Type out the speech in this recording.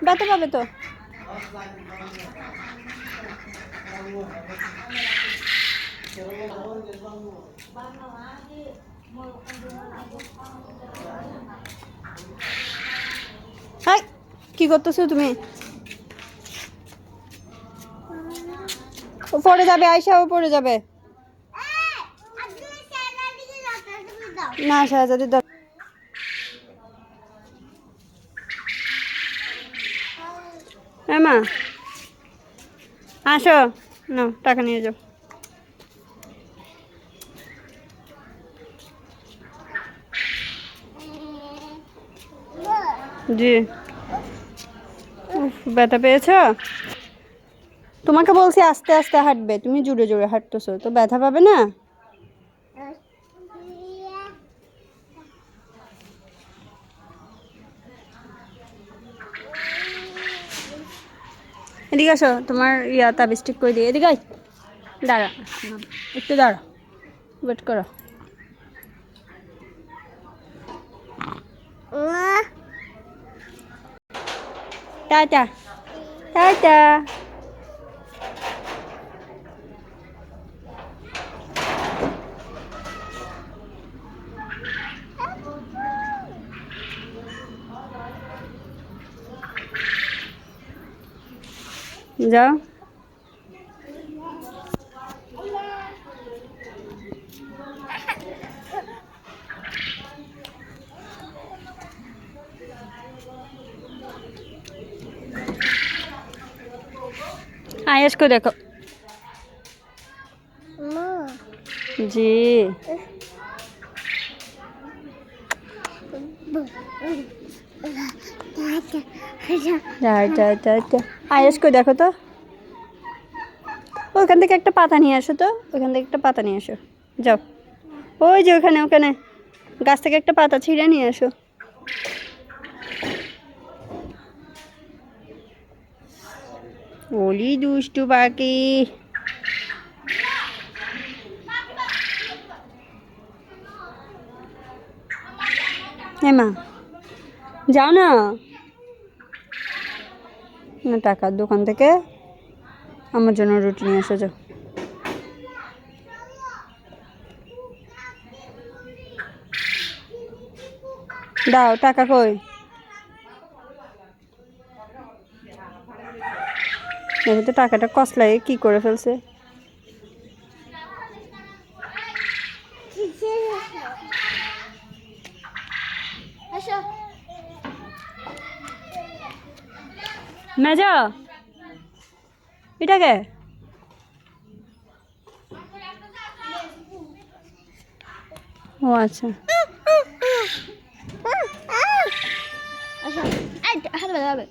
ব্যথা পাবে তো। কি করতেছো তুমি? পড়ে যাবে, আয়শাও পড়ে যাবে। না শাহজাদি দাও। মা আসো, না টাকা নিয়ে যাও। জি। ব্যথা পেয়েছো? তোমাকে বলছি আস্তে আস্তে হাঁটবে, তুমি জোরে জোরে হাঁটতেছো তো ব্যথা পাবে না। এদিকে আসো, তোমার তাবিজ ঠিক করে দিই। এদিকে দাঁড়া, একটু দাঁড়া, ওয়েট করো। Tata tata. যাও। আয়েশকে দেখো। জি। আয়েশকে দেখো তো। ওইখান থেকে একটা পাতা নিয়ে আসো তো, ওইখান থেকে একটা পাতা নিয়ে আসো। যাও, ওই যে ওখানে ওখানে গাছ থেকে একটা পাতা ছিঁড়ে নিয়ে আসো। ওলি দুষ্টু পাখি। হ্যাঁ মা, যাও না। না, টাকার দোকান থেকে আমার জন্য রুটি নিয়ে এসো, যাও। দাও, টাকা কই? দেখো তো টাকাটা কসলায় কি করে ফেলছে। মেজো, এটাকে ও আচ্ছা। আচ্ছা, হাত ব্যথা হবে।